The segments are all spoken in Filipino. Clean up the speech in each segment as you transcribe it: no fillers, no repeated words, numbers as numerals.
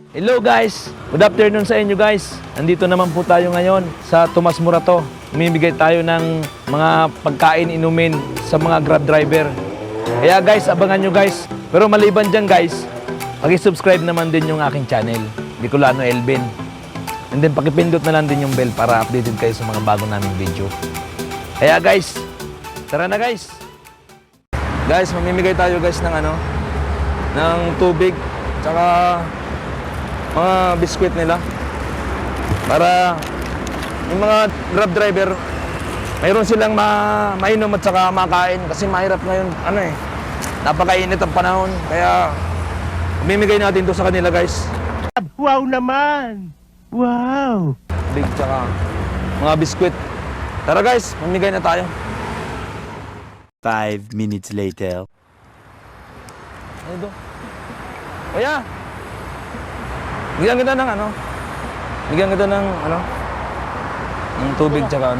Hello guys! Good afternoon sa inyo guys. Nandito naman po tayo ngayon sa Tomas Morato. Umibigay tayo ng mga pagkain, inumin sa mga Grab driver. Kaya guys, abangan nyo guys. Pero maliban dyan guys, pag-subscribe naman din yung aking channel, Bicolano Elvin. And then pakipindot na lang din yung bell para updated kayo sa mga bago naming video. Kaya guys, tara na guys! Guys, mamimigay tayo guys ng ng tubig, tsaka mga biskwit nila para yung mga Grab driver mayroon silang mainom at saka makain kasi mahirap ngayon napakainit ang panahon, kaya mamimigay natin to sa kanila guys. Wow naman! Wow! Big tsaka mga biskwit. Tara guys, mamimigay na tayo. 5 minutes later. Ano ito? Kuya! Bigyan kita ng bigyan kita ng ng tubig tsaka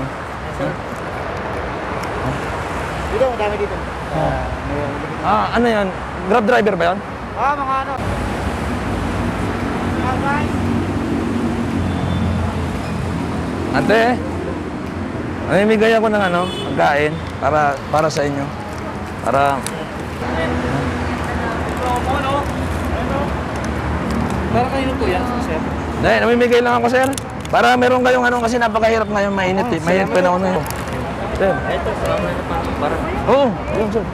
Dito, madami dito. ano yan? Grab driver ba yan? Mga guys. Ate, mamimigay ako ng pagkain para sa inyo. Para Kanino po yan, sir? Dahil namimigay lang ako, sir. Para meron kayong kasi napakahirap ngayon, mainit eh. Mainit pa na ako na yun. Sir. Ito, para. Oo, yun, sir.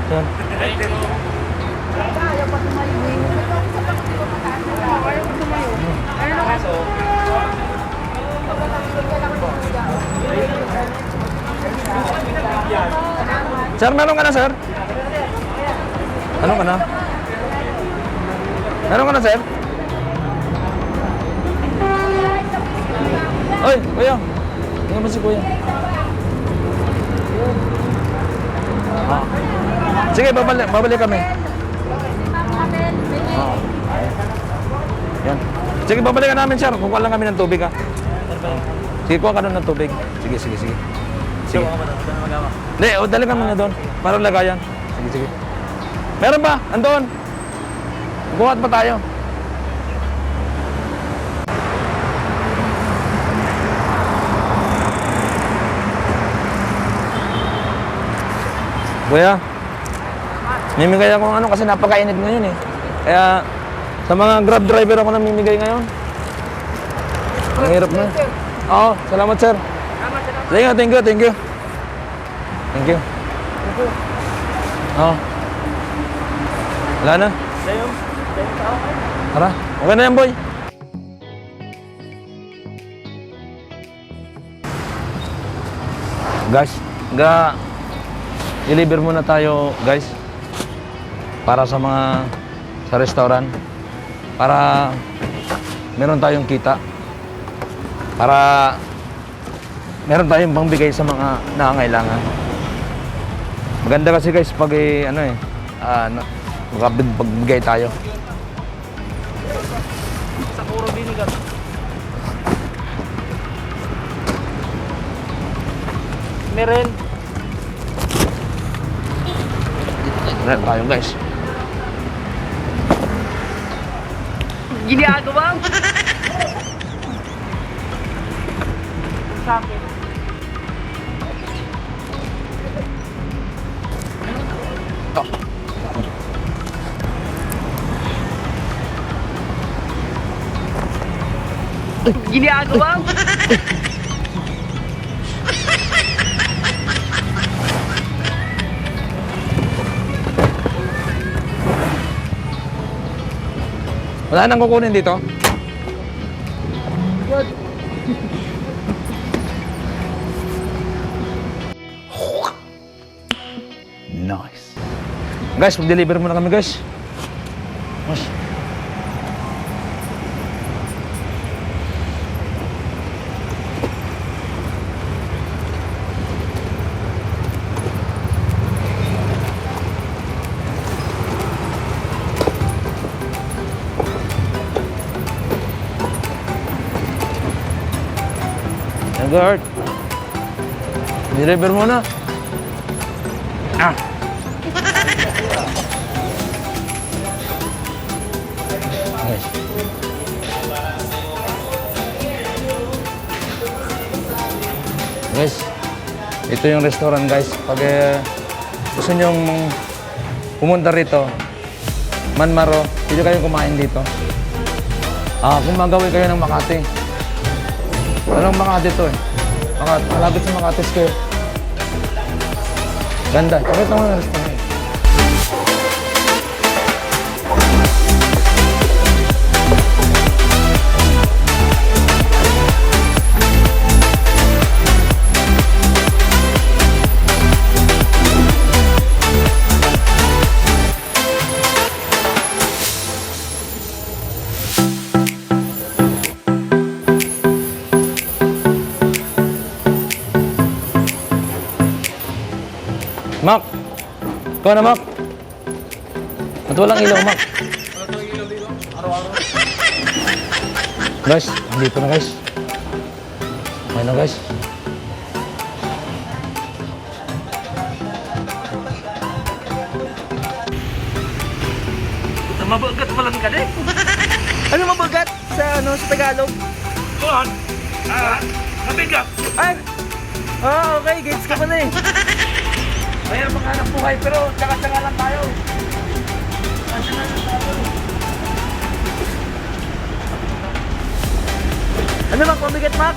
Sir. Sir, meron ka na, sir? Meron ka na? Meron ka na, sir? Oy, kuya. Tingnan mo si kuya. Sige, babalik kami. Yan. Sige, babalikan namin, sir. Kukuha lang kami ng tubig, ha? Sige, kuha ka doon ng tubig. Sige. Sige. Hindi, dali kami na doon. Para lagayan. Sige. Meron ba? Andun. Buhat pa tayo. Kuya, mimigay ako kasi napakainit ngayon eh. Kaya sa mga Grab driver ako namimigay ngayon. Ang hirap na. Oo, salamat sir. Sige, thank you. Oo. Wala na. Tara, okay na yan boy. Guys, deliver muna tayo guys. Para sa restaurant. Para meron tayong kita. Para meron tayong pangbigay sa mga nangangailangan. Maganda kasi guys pag pagbigay tayo. Sa puro binigan. Meron. Meron tayo guys. Ginagawa mo? Sa akin. Ginagawa mo? Wala nang kukunin dito? Nice. Guys, mag-deliver muna kami guys. Guard. Deliver muna. Ah. Guys. Guys, ito yung restaurant guys. Pag gusto nyong pumunta rito, Manmaro, pwede kayong kumain dito. Kung magawi kayo ng Makati. Anong Makati to eh? Malapit sa Makati Square. Ganda. Pakita mo ng restaurant. Mac! Ikaw na, Mac! At walang ilaw, Mac. Walang ilaw dito. Araw-araw. Guys, andito na guys. Ayun na guys. Mabagat pala ka din. Ano mabagat sa sa Tagalog? Kuhan. Mabigat. Ay. Okay, gets ka pa na eh. Kaya maghanap buhay pero tsaka-tsaka lang tayo. Ano bang pabigat, Mac?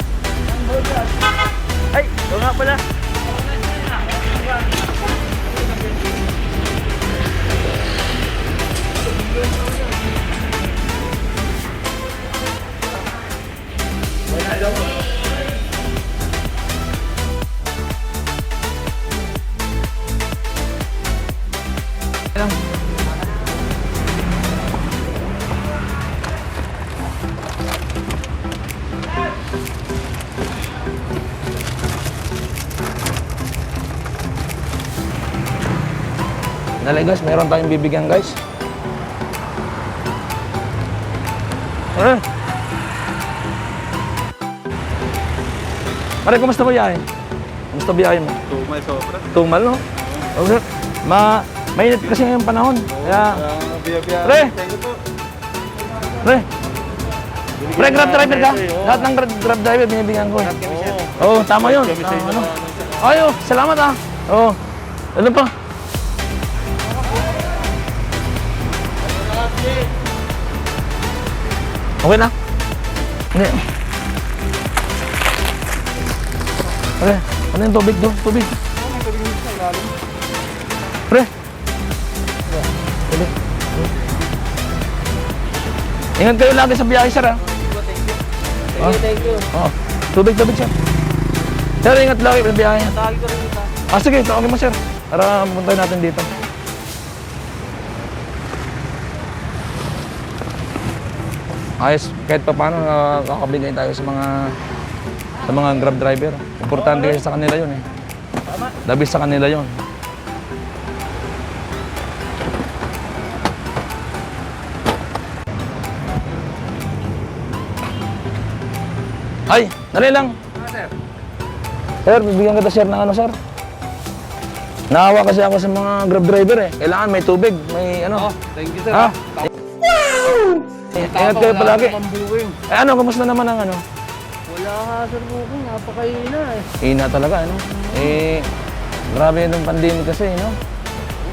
Ay, ito nga pala. Lang. Dali guys, mayroon tayong bibigyan guys. Pare, kumusta biyahe? Kumusta biyahe mo? Tumal sobra. Tumal, no? Okay. Mainit kasi ngayong panahon. Kaya, Pre! Pre! Pre, grab driver ka? Lahat ng grab driver binibigyan ko. Oo, tama yun. Ano? Ayo, salamat ah. Oo. Ano pa? Okay na? Hindi. Pre, ano yung tubig doon? Tubig. Pre! Tubig. Ingat kayo lagi sa biyahe, sir, ha? Thank you. Oo. Tubig, sir. Sir, ingat lagi sa biyahe. Tawagin ko rin ito. Sige, tawagin mo, sir. Para puntahin natin dito. Ayos, kahit pa paano nakakabigay tayo sa mga grab driver. Importante kasi sa kanila yun eh. Tama. Labis sa kanila yun. Ay, dali lang. Sir. Sir, bibigyan kita sir ng ano, sir. Naawa kasi ako sa mga grab driver eh. Kailangan may tubig, may ano. Thank you, sir. Ha? Ingat kayo palagi. Pambuwing. Ano, kamusta naman ang ano? Wala nga, sir, bukong. Napakaina eh. Ina talaga, ano? Grabe yung pandemic kasi, no?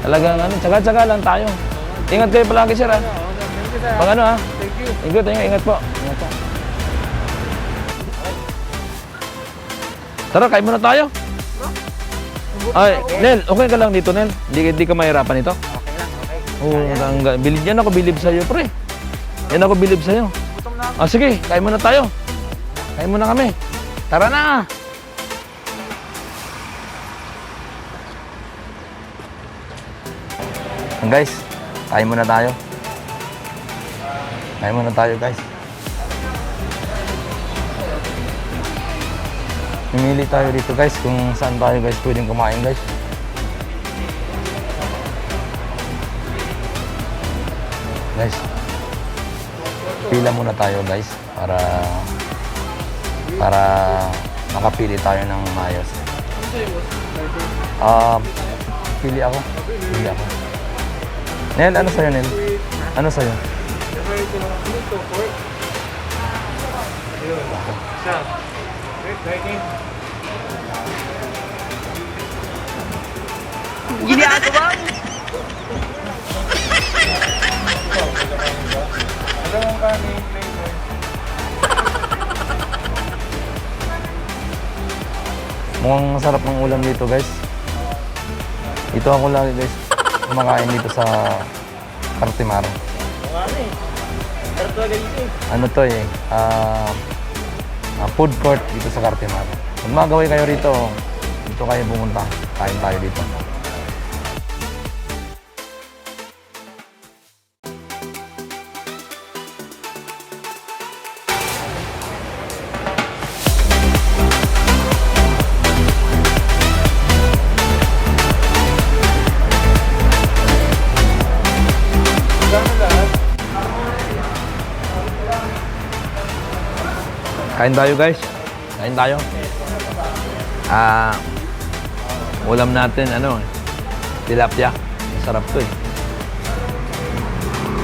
Talagang ano, tsaga-tsaga lang tayo. Ingat kayo palagi, sir, ha? Thank you, sir. Pag ano, ha? Thank you. Ingat po. Ingat po. Tara, kain muna tayo. Ay, Nel, okay ka lang dito, Nel? Hindi ka mahirapan ito? Okay lang, okay. Oo, yan ako bilib sa'yo, pre. Yan ako bilib sa'yo. Gutom na ako. Sige, kain muna tayo. Kain muna kami. Tara na! Guys, kain muna tayo. Kain muna tayo, guys. Pumili tayo dito, guys, kung saan tayo, guys, pwedeng kumain, guys. Guys, pila muna tayo, guys, para makapili tayo ng maayos. Pili ako. Nel, ano sa'yo, Nel? Ano sa'yo? Ito, pork. Ayun. Isa. Wait, dining. Ginagawa mo! Dalawang kanin, flavor. Mukhang masarap ng ulam dito, guys. Ito ako lagi, guys. Kumakain dito sa Cartimar. Ano eh? Sarap talaga dito eh. Ano to eh? Food court dito sa Cartimar. Kung magawin kayo rito, dito kayo pumunta. Kain tayo dito. Kain tayo, guys. Kain tayo. Ulam natin, tilapia. Masarap to eh.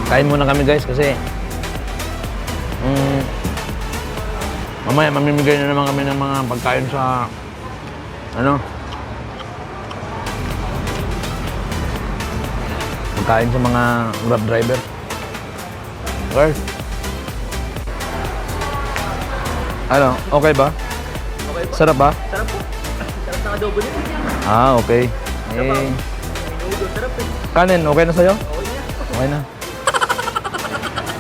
Kain muna kami, guys, kasi mamaya mamimigay na naman kami ng mga pagkain sa pagkain sa mga Grab driver. Okay. Ano? Okay ba? Okay po. Sarap ba? Sarap po. Sarap ng adobo niya. Okay. Minudo, sarap eh. Kanin, okay na sa'yo? Okay niya. Okay na.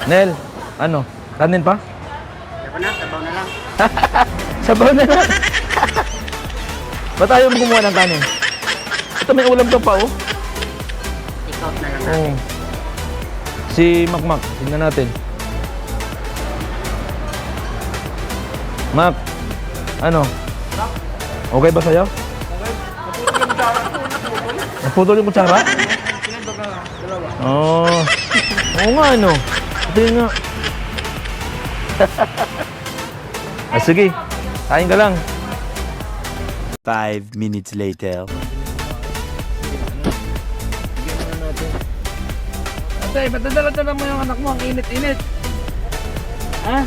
Nel, kanin pa? Sabaw na, sabaw na lang. Sabaw na lang. Ba't ayaw mo gumawa ng kanin? Ito may ulam ka pa, oh. Take-out na lang. Oh. Si Makmak, tignan natin. Mak, okay ba sa'yo? Naputol yung kutsara? Oo. Oo nga, Ito yun nga. Sige, kain ka lang. 5 minutes later. Ate, ba't nadala-dala mo yung anak mo? Ang init-init. Ha?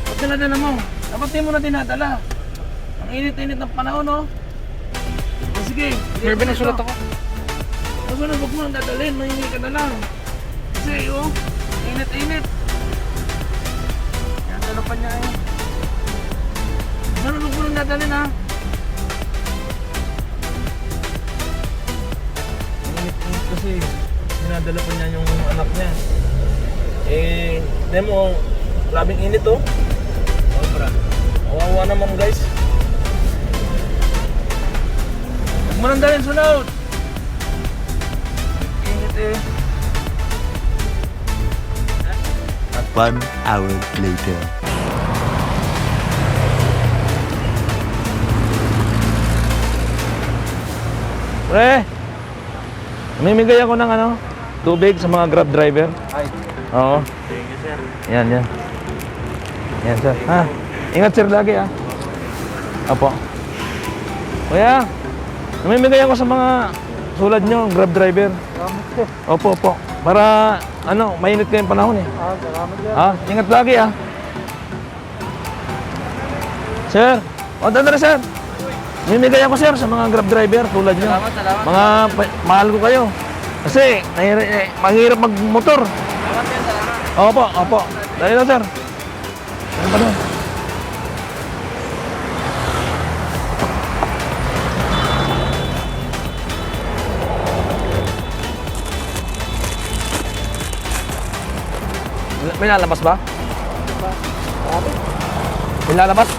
Ba't dala-dala mo? Dapat di mo na dinadala. Ang init-init ng panahon, no? Sige. Mervin, nasulat ako. Nasulat, huwag mo nang dadalhin. Mahingi ka na lang. Kasi, init-init. Yan, dala pa niya eh. Nasulat, huwag mo nang dadalhin, ha? Init-init kasi. Dinadala pa niya yung anak niya. Tignan mo, grabing init, oh. Sobra. Kawawa naman, guys. Huwag mo nang dalhin, sunod. Init eh. 1 hour later. Pre, namimigay ako ng tubig sa mga Grab driver. Ay, Oo. thank you sir. Yan. Yan, sir. Ingat, sir, lagi, Opo. Kuya, namimigay ako sa mga tulad nyo, Grab driver. Salamat sir. Opo. Para, mainit kayong panahon eh. Salamat sir. Ingat lagi, Sir, tara, sir. Namimigay ako, sir, sa mga Grab driver tulad nyo. Salamat. Mga mahal ko kayo. Kasi, mahirap magmotor. Salamat sir, salamat. Opo. Dali na, sir. Ano pa doon? May lalabas ba? May lalabas?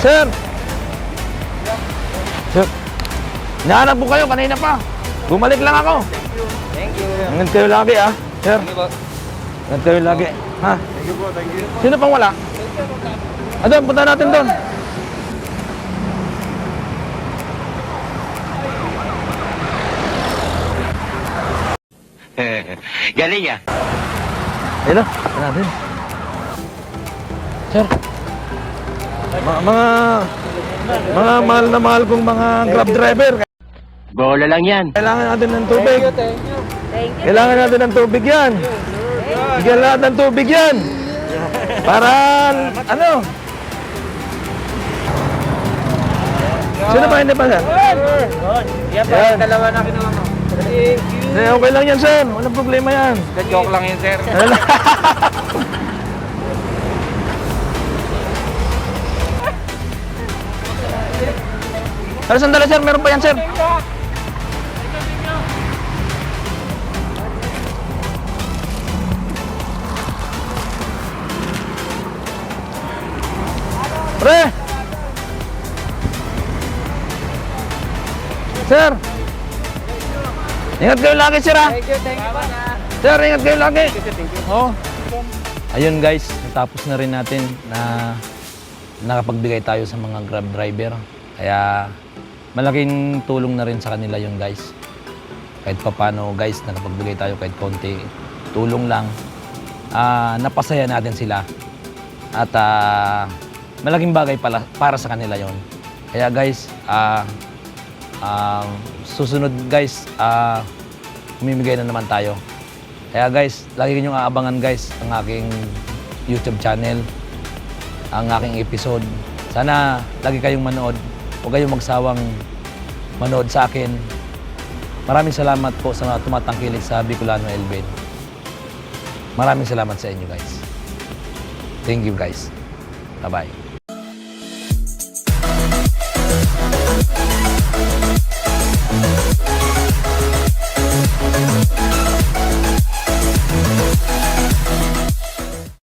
Sir! Sir! Nahanap po kayo kanina pa. Bumalik lang ako. Thank you. Ingat kayo lagi, Sir, Thank you po. ingat kayo lagi. Thank you po, thank you. Sino pang wala? Doon, punta natin doon. Galing ya. Ayun na, punta natin. Sir, mga mahal na mahal kong mga Grab driver. Bola lang yan. Kailangan natin ng tubig. Kailangan natin ng tubig yan. Bigyan lahat ng tubig yan. Para, ano? Sino ba hindi pa, sir? Yan. Dalawa na kinuha mo. Okay lang yan, sir. Walang problema yan. Joke lang yun, sir. Pero sandali, sir. Meron pa yan, sir. Pre! Sir! Ingat kayo lagi, sir, ha? Thank you po. Sir, ingat kayo lagi. Oh. Ayun guys, natapos na rin natin na nakapagbigay tayo sa mga Grab driver. Kaya malaking tulong na rin sa kanila yun guys. Kahit papano guys, nakapagbigay tayo kahit konti. Tulong lang. Napasaya natin sila. At malaking bagay para sa kanila yon. Kaya guys, susunod guys, umimigay na naman tayo. Kaya guys, lagi ninyong aabangan guys ang aking YouTube channel, ang aking episode. Sana lagi kayong manood. Huwag kayong magsawang manood sa akin. Maraming salamat po sa mga tumatangkilik sa Bicolano Elben. Maraming salamat sa inyo guys. Thank you guys. Bye-bye.